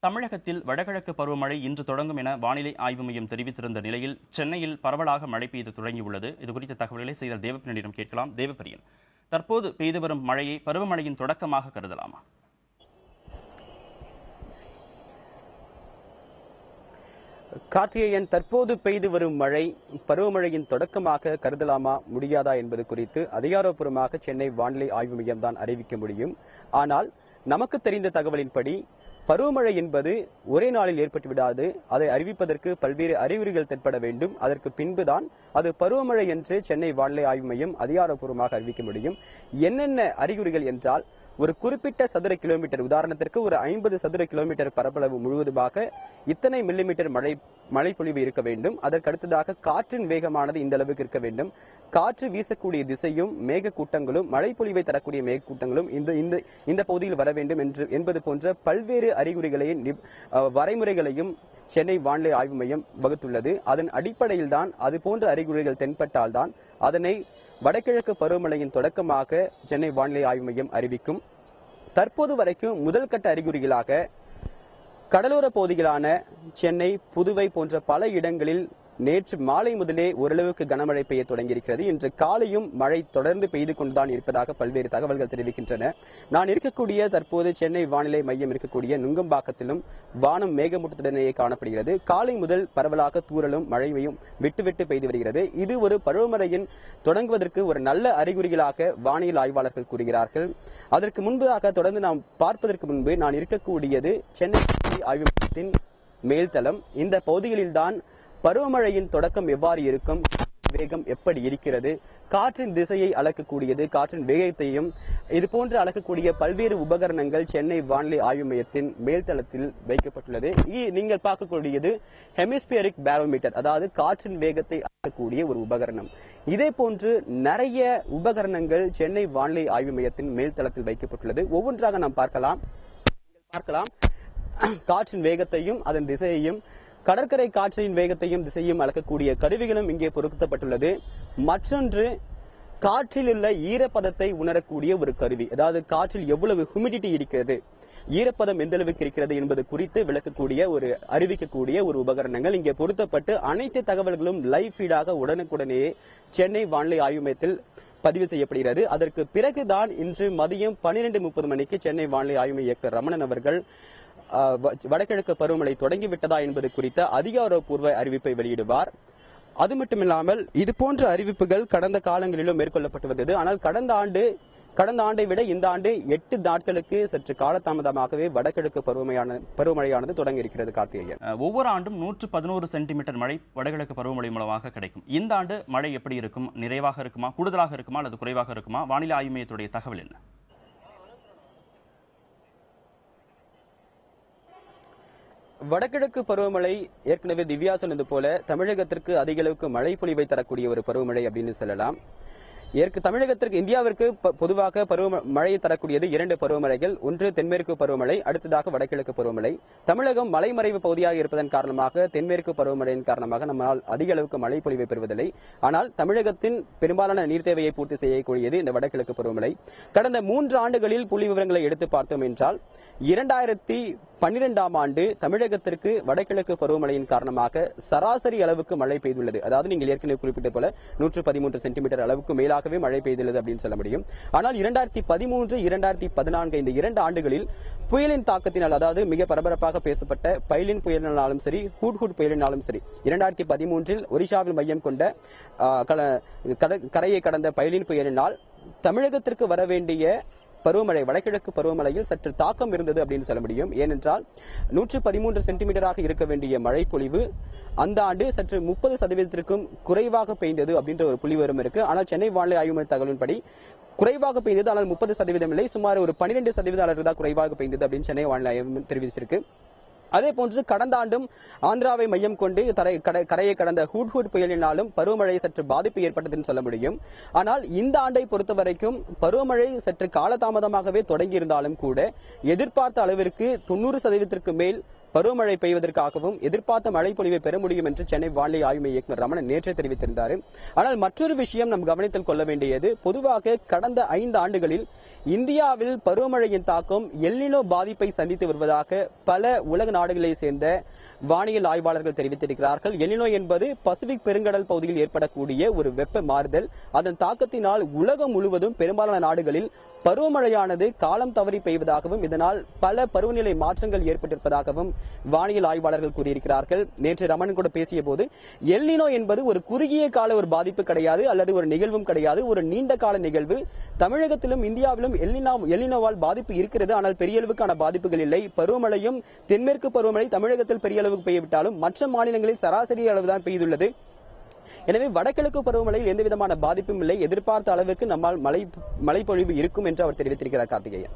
தமிழகத்தில் வடகிழக்கு பருவமழை இன்று தொடங்கும் என வானிலை ஆய்வு மையம் தெரிவித்திருந்த நிலையில் சென்னையில் பரவலாக மழை பெய்து தொடங்கியுள்ளது. இதுகுறித்த தகவல்களை செய்த தேவப்பிரியனிடம் கேட்கலாம். தேவப்பிரியன், தற்போது பெய்து வரும் மழையை பருவமழையின் தொடக்கமாக கருதலாமா? கார்த்திகேயன், தற்போது பெய்து வரும் மழை பருவமழையின் தொடக்கமாக கருதலாமா முடியாதா என்பது குறித்து அதிகாரப்பூர்வமாக சென்னை வானிலை ஆய்வு மையம் தான் அறிவிக்க முடியும். ஆனால் நமக்கு தெரிந்த தகவலின்படி பருவமழை என்பது ஒரே நாளில் ஏற்பட்டு விடாது. அதை அறிவிப்பதற்கு பல்வேறு அறிகுறிகள் தென்பட வேண்டும். அதற்கு பின்புதான் அது பருவமழை என்று சென்னை வானிலை ஆய்வு மையம் அதிகாரப்பூர்வமாக அறிவிக்க முடியும். என்னென்ன அறிகுறிகள் என்றால், ஒரு குறிப்பிட்ட சதுர கிலோமீட்டர், உதாரணத்திற்கு ஒரு 50 சதுர கிலோமீட்டர் பரப்பளவு முழுவதுமாக இத்தனை மில்லிமீட்டர் மழை பொழிவு இருக்க வேண்டும். அதற்கடுத்ததாக காற்றின் வேகமானது இந்த அளவுக்கு இருக்க வேண்டும். காற்று வீசக்கூடிய திசையும் மேக கூட்டங்களும் மழை பொழிவை தரக்கூடிய மேக கூட்டங்களும் இந்த பகுதியில் வர வேண்டும் என்பது போன்ற பல்வேறு அறிகுறிகளையும் வரைமுறைகளையும் சென்னை வானிலை ஆய்வு மையம் வகுத்துள்ளது. அதன் அடிப்படையில் தான் அது போன்ற அறிகுறிகள் தென்பட்டால்தான் அதனை வடகிழக்கு பருவமழையின் தொடக்கமாக சென்னை வானிலை ஆய்வு மையம் அறிவிக்கும். தற்போது வரைக்கும் முதல் கட்ட அறிகுறிகளாக கடலோர பகுதிகளான சென்னை, புதுவை போன்ற பல இடங்களில் நேற்று மாலை முதலே ஓரளவுக்கு கனமழை பெய்ய தொடங்கியிருக்கிறது. இன்று காலையும் மழை தொடர்ந்து பெய்து கொண்டுதான் இருப்பதாக பல்வேறு தகவல்கள் தெரிவிக்கின்றன. நான் இருக்கக்கூடிய தற்போது சென்னை வானிலை மையம் இருக்கக்கூடிய நுங்கம்பாக்கத்திலும் வானம் மேகமூட்டத்துடனேயே காணப்படுகிறது. காலை முதல் பரவலாக தூறலும் மழையும் விட்டு பெய்து வருகிறது. இது ஒரு பருவமழையின் தொடங்குவதற்கு ஒரு நல்ல அறிகுறிகளாக வானிலை ஆய்வாளர்கள் கூறுகிறார்கள். அதற்கு முன்பதாக தொடர்ந்து நாம் பார்ப்பதற்கு முன்பு நான் இருக்கக்கூடியது சென்னை ஆய்வு மையத்தின் மேல்தளம். இந்த பகுதிகளில்தான் பருவமழையின் தொடக்கம் எவ்வாறு இருக்கும், வேகம் எப்படி இருக்கிறது, காற்றின் திசையை அளக்கக்கூடியது, காற்றின் வேகத்தையும் இது போன்று அளக்கக்கூடிய பல்வேறு உபகரணங்கள் சென்னை வானிலை ஆய்வு மையத்தின் மேல்தளத்தில் வைக்கப்பட்டுள்ளது. நீங்கள் பார்க்கக்கூடியது ஹெமிஸ்பியரிக் பேரோமீட்டர், அதாவது காற்றின் வேகத்தை அளக்கக்கூடிய ஒரு உபகரணம். இதே போன்று நிறைய உபகரணங்கள் சென்னை வானிலை ஆய்வு மையத்தின் மேல்தளத்தில் வைக்கப்பட்டுள்ளது. ஒவ்வொன்றாக நாம் பார்க்கலாம். காற்றின் வேகத்தையும் அதன் திசையையும், கடற்கரை காற்றின் வேகத்தையும் திசையும் அளக்கக்கூடிய கருவிகளும் இங்கே பொருத்தப்பட்டுள்ளது. மற்றொன்று, காற்றில் உள்ள ஈரப்பதத்தை உணரக்கூடிய ஒரு கருவி, அதாவது காற்றில் எவ்வளவு ஹியூமிடிட்டி இருக்கிறது, ஈரப்பதம் எந்த அளவுக்கு இருக்கிறது என்பது குறித்து விளக்கக்கூடிய அறிவிக்கக்கூடிய ஒரு உபகரணங்கள் இங்கே பொருத்தப்பட்டு அனைத்து தகவல்களும் லைவ் ஃபீடாக உடனுக்குடனே சென்னை வானிலை ஆய்வு மையத்தில் பதிவு செய்யப்படுகிறது. அதற்கு பிறகுதான் இன்று மதியம் 12:30 மணிக்கு சென்னை வானிலை ஆய்வு மைய இயக்குநர் ரமணன் அவர்கள் வடகிழக்கு பருவமழை தொடங்கிவிட்டதா என்பது குறித்த அதிகாரப்பூர்வ அறிவிப்பை வெளியிடுவார். அது மட்டுமில்லாமல் இது போன்ற அறிவிப்புகள் கடந்த காலங்களிலும் மேற்கொள்ளப்பட்டு வந்தது. ஆனால் கடந்த ஆண்டை விட இந்த ஆண்டு 8 நாட்களுக்கு சற்று காலதாமதமாகவே வடகிழக்கு பருவமழையானது தொடங்கி இருக்கிறது. கார்த்திகேயன், ஒவ்வொரு ஆண்டும் 111 சென்டிமீட்டர் மழை வடகிழக்கு பருவமழை மூலமாக கிடைக்கும். இந்த ஆண்டு மழை எப்படி இருக்கும்? நிறைவாக இருக்குமா, கூடுதலாக இருக்குமா, அல்லது குறைவாக இருக்குமா? வானிலை ஆய்வு மையத்துடைய தகவல் என்ன? வடகிழக்கு பருவமழை ஏற்கனவே திவ்யா சொன்னது போல தமிழகத்திற்கு அதிக அளவுக்கு மழை பொழிவை தரக்கூடிய ஒரு பருவமழை அப்படின்னு சொல்லலாம். தமிழகத்திற்கு, இந்தியாவிற்கு பொதுவாக மழையை தரக்கூடியது 2 பருவமழைகள். ஒன்று தென்மேற்கு பருவமழை, அடுத்ததாக வடகிழக்கு பருவமழை. தமிழகம் மலைமறைவு பகுதியாக இருப்பதன் காரணமாக தென்மேற்கு பருவமழையின் காரணமாக நம்மால் அதிக அளவுக்கு மழை பொழிவை பெறுவதில்லை. ஆனால் தமிழகத்தின் பெரும்பாலான நீர் தேவையை பூர்த்தி செய்யக்கூடியது இந்த வடகிழக்கு பருவமழை. கடந்த 3 ஆண்டுகளில் புள்ளி விவரங்களை எடுத்து பார்த்தோம் என்றால் 2012ஆம் ஆண்டு தமிழகத்திற்கு வடகிழக்கு பருவமழையின் காரணமாக சராசரி அளவுக்கு மழை பெய்துள்ளது. அதாவது நீங்கள் ஏற்கனவே குறிப்பிட்ட போல 113 சென்டிமீட்டர் அளவுக்கு மேலாகவே மழை பெய்துள்ளது அப்படின்னு சொல்ல முடியும். ஆனால் 2013, 2014 இந்த 2 ஆண்டுகளில் புயலின் தாக்கத்தினால், அதாவது மிக பரபரப்பாக பேசப்பட்ட பைலின் புயலினாலும் சரி, ஹூட் புயலினாலும் சரி, 2013இல் ஒரிஷாவில் மையம் கொண்ட கரையை கடந்த பைலின் புயலினால் தமிழகத்திற்கு வர வேண்டிய பருவமழை, வடகிழக்கு பருவமழையில் சற்று தாக்கம் இருந்தது அப்படின்னு சொல்ல முடியும். ஏனென்றால் 113 சென்டிமீட்டராக இருக்க வேண்டிய மழை பொழிவு அந்த ஆண்டு சற்று 30% குறைவாக பெய்தது அப்படின்ற ஒரு புள்ளிவிவரம் இருக்கு. ஆனால் சென்னை வானிலை ஆய்வு மைய தகவலின்படி குறைவாக பெய்தது, ஆனால் 30% இல்லை, சுமார் ஒரு 12% அளவு தான் குறைவாக பெய்தது அப்படின்னு சென்னை வானிலை ஆய்வு தெரிவிச்சிருக்கு. அதே போன்று கடந்த ஆண்டும் ஆந்திராவை மையம் கொண்டு கரையை கடந்த ஹூட் புயலினாலும் பருவமழை சற்று பாதிப்பு ஏற்பட்டதுன்னு சொல்ல முடியும். ஆனால் இந்த ஆண்டை பொறுத்த வரைக்கும் பருவமழை சற்று காலதாமதமாகவே தொடங்கி இருந்தாலும் கூட எதிர்பார்த்த அளவிற்கு 90% மேல் பருவமழை பெய்வதற்காகவும் எதிர்பார்த்த மழை பொழிவை பெற முடியும் என்று சென்னை வானிலை ஆய்வு மைய இயக்குநர் ரமணன் நேற்றே தெரிவித்திருந்தார். ஆனால் மற்றொரு விஷயம் நம் கவனத்தில் கொள்ள வேண்டியது, பொதுவாக கடந்த 5 ஆண்டுகளில் இந்தியாவில் பருவமழையின் தாக்கம் எல்னினோ பாதிப்பை சந்தித்து வருவதாக பல உலக நாடுகளை சேர்ந்த வானியல் ஆய்வாளர்கள் தெரிவித்திருக்கிறார்கள். எல்னினோ என்பது பசிபிக் பெருங்கடல் பகுதியில் ஏற்படக்கூடிய ஒரு வெப்ப மாறுதல். அதன் தாக்கத்தினால் உலகம் முழுவதும் பெரும்பாலான நாடுகளில் பருவமழையானது காலம் தவறி பெய்வதாகவும் இதனால் பல பருவநிலை மாற்றங்கள் ஏற்பட்டிருப்பதாகவும் வானியல் ஆய்வாளர்கள் கூறியிருக்கிறார்கள். நேற்று ரமணன் கூட பேசிய போது எல்னினோ என்பது ஒரு குறுகிய கால ஒரு பாதிப்பு கிடையாது, அல்லது ஒரு நிகழ்வும் கிடையாது, ஒரு நீண்ட கால நிகழ்வு. தமிழகத்திலும் இந்தியாவிலும் எல்னினோவால் பாதிப்பு இருக்கிறது, ஆனால் பெரிய அளவுக்கான பாதிப்புகள் இல்லை. பருவமழையும் தென்மேற்கு பருவமழை தமிழகத்தில் பெரிய அளவுக்கு பெய்யவிட்டாலும் மற்ற மாநிலங்களில் சராசரி அளவுதான் பெய்துள்ளது. எனவே வடகிழக்கு பருவமழையில் எந்த விதமான பாதிப்பும் இல்லை, எதிர்பார்த்த அளவுக்கு நம்மால் மழை பொழிவு இருக்கும் என்று அவர் தெரிவித்திருக்கிறார். கார்த்திகேயன்.